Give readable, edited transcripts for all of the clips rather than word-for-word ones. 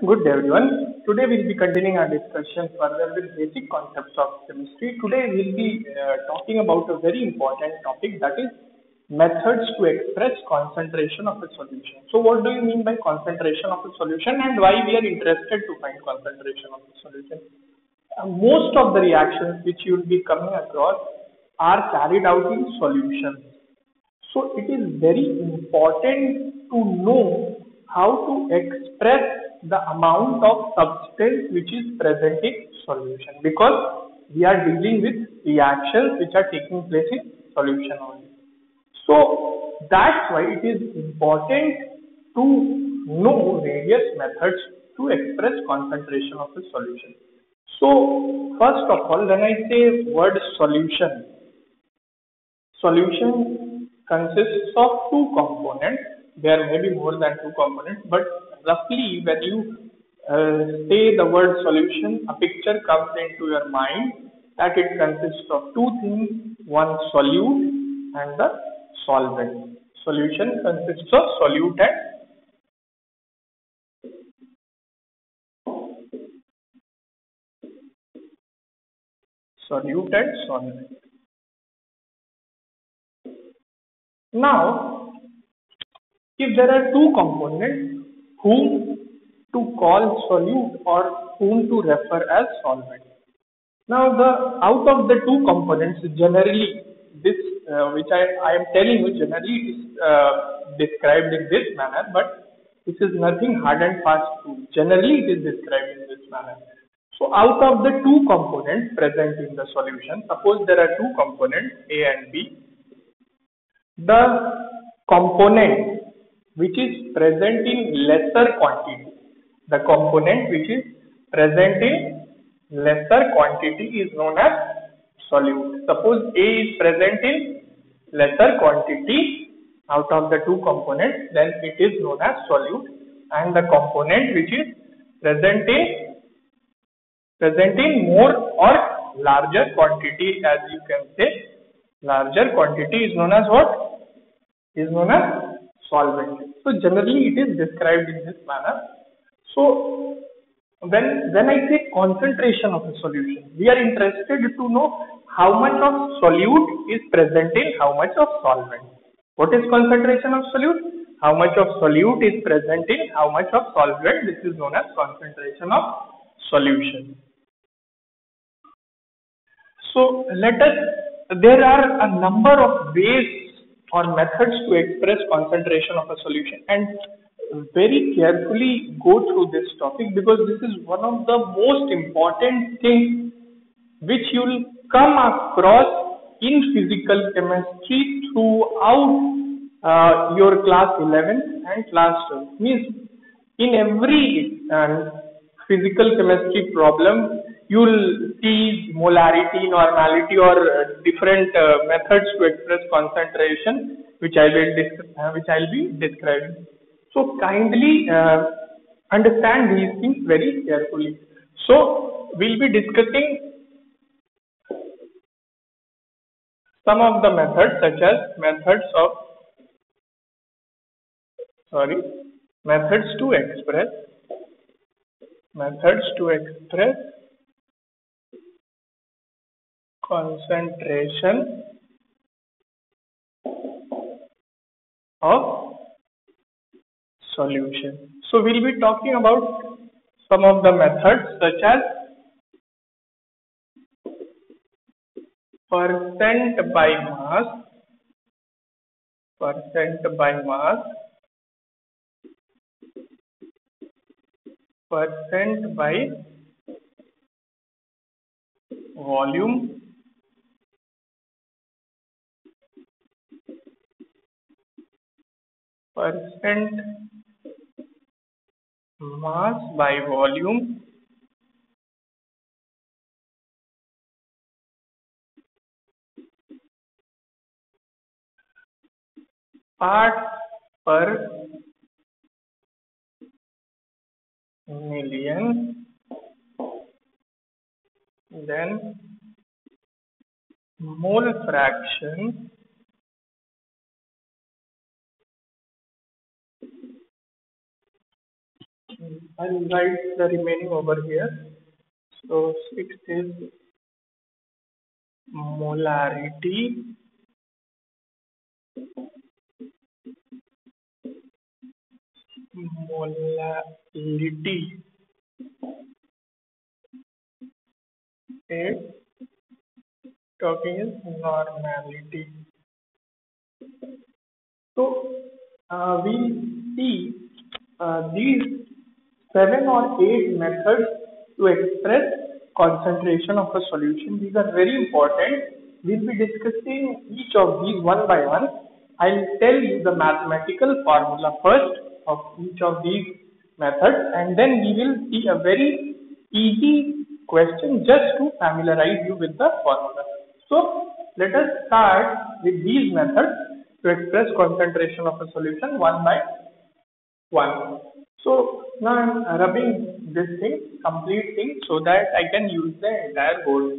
Good day, everyone. Today we'll be continuing our discussion further with basic concepts of chemistry. Today we'll be talking about a very important topic, that is methods to express concentration of a solution. So what do you mean by concentration of a solution and why we are interested to find concentration of a solution? Most of the reactions which you will be coming across are carried out in solutions. So it is very important to know how to express the amount of substance which is present in solution, because we are dealing with reactions which are taking place in solution only. So that's why it is important to know various methods to express concentration of a solution. So first of all, when I say word solution, solution consists of two components. There may be more than two components, but roughly when you say the word solution, a picture comes into your mind that it consists of two things, one solute and the solvent. Solution consists of solute and solvent. Now, if there are two components, whom to call solute or whom to refer as solvent. Now, out of the two components, generally this which I am telling you, generally it is described in this manner, but this is nothing hard and fast rule. Generally, it is described in this manner. So, out of the two components present in the solution, suppose there are two components A and B. The component which is present in lesser quantity, the component which is present in lesser quantity is known as solute. Suppose A is present in lesser quantity out of the two components, then it is known as solute, and the component which is present in more or larger quantity, as you can say, larger quantity is known as what? Is known as solvent. So generally it is described in this manner. So when I say concentration of a solution, we are interested to know how much of solute is present in how much of solvent. What is concentration of solute? How much of solute is present in how much of solvent? This is known as concentration of solution. So there are a number of ways or methods to express concentration of a solution, and very carefully go through this topic, because this is one of the most important things which you will come across in physical chemistry throughout your class 11 and class 12. Means in every physical chemistry problem, you will see molarity, normality, or different methods to express concentration, which I will be describing. So kindly understand these things very carefully. So we'll be discussing some of the methods, such as methods to express concentration of solution. So we'll be talking about some of the methods, such as percent by mass, percent by volume, percent mass by volume, parts per million, then mole fraction I'll write the remaining over here. So 6 is molarity, molality, 8 talking is normality. So we see these 7 or 8 methods to express concentration of a solution. These are very important. We'll be discussing each of these one by one. I'll tell you the mathematical formula first of each of these methods, and then we will see a very easy question just to familiarize you with the formula. So let us start with these methods to express concentration of a solution one by one. So now I'm rubbing this thing, complete thing, so that I can use the entire board.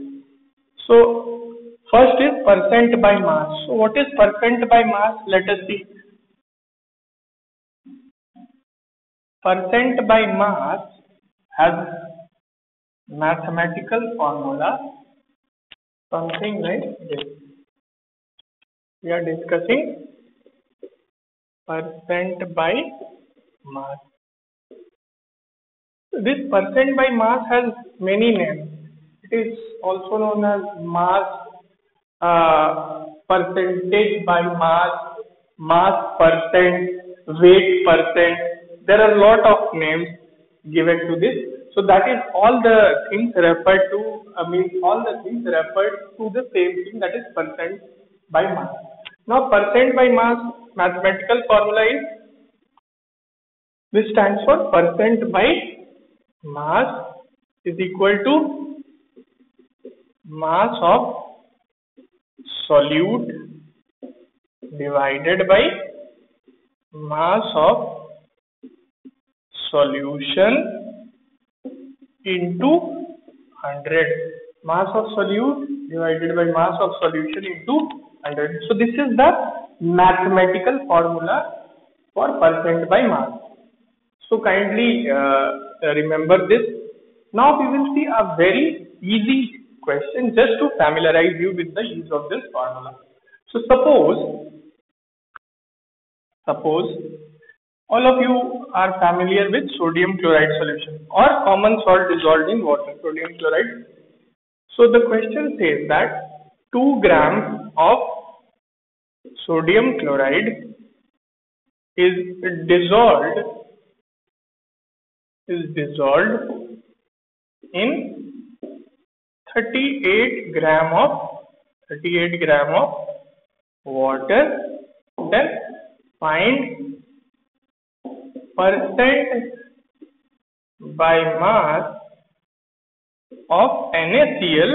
So first is percent by mass. So what is percent by mass? Let us see. Percent by mass has mathematical formula, something like this. We are discussing percent by mass. This percent by mass has many names. It is also known as mass, percentage by mass, mass percent, weight percent. There are a lot of names given to this. So that is all the things referred to, all the things referred to the same thing, that is percent by mass. Now percent by mass mathematical formula is, this stands for percent by mass is equal to mass of solute divided by mass of solution into 100. Mass of solute divided by mass of solution into 100. So this is the mathematical formula for percent by mass. So kindly remember this. Now we will see a very easy question just to familiarize you with the use of this formula. So suppose all of you are familiar with sodium chloride solution or common salt dissolved in water, sodium chloride. So the question says that 2 grams of sodium chloride is dissolved in 38 gram of water. Then find percent by mass of NaCl,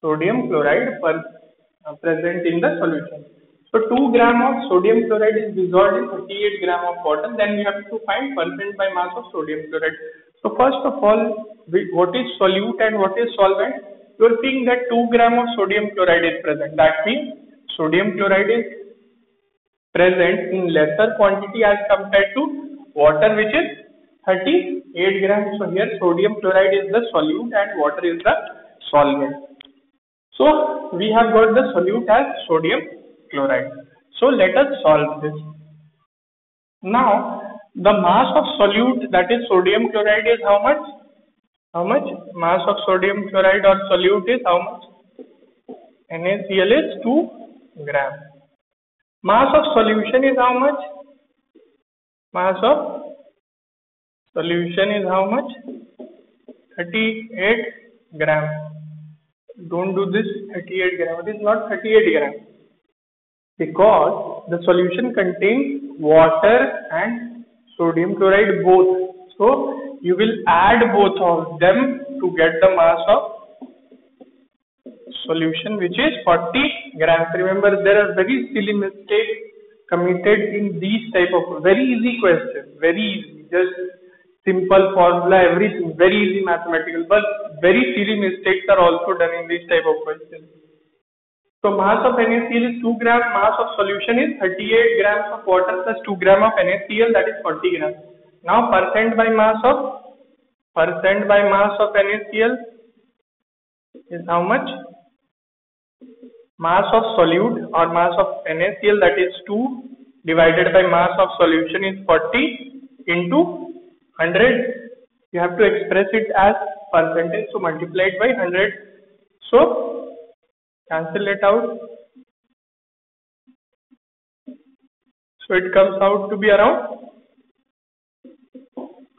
sodium chloride, present in the solution. So 2 gram of sodium chloride is dissolved in 38 gram of water. Then we have to find percent by mass of sodium chloride. So first of all, what is solute and what is solvent? You are seeing that 2 gram of sodium chloride is present. That means sodium chloride is present in lesser quantity as compared to water, which is 38 grams. So here sodium chloride is the solute and water is the solvent. So we have got the solute as sodium chloride. So let us solve this. Now the mass of solute, that is sodium chloride, is how much? How much? Mass of sodium chloride or solute is how much? NaCl is 2 grams. Mass of solution is how much? Mass of solution is how much? 38 grams. Don't do this 38 grams. It is not 38 grams. Because the solution contains water and sodium chloride both. So you will add both of them to get the mass of solution, which is 40 grams. Remember, there are very silly mistakes committed in these type of very easy questions. Very easy, just simple formula, everything, very easy mathematical, but very silly mistakes are also done in these type of questions. So mass of NaCl is 2 grams, mass of solution is 38 grams of water plus 2 grams of NaCl, that is 40 grams. Now percent by mass of NaCl is how much? Mass of solute or mass of NaCl, that is 2, divided by mass of solution is 40 into 100. You have to express it as percentage, so multiply it by 100. So cancel it out. So it comes out to be around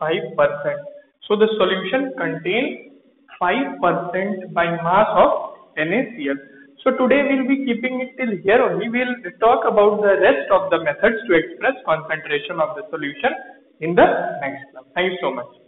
5%. So the solution contains 5% by mass of NaCl. So today we will be keeping it till here only. We will talk about the rest of the methods to express concentration of the solution in the next class. Thank you so much.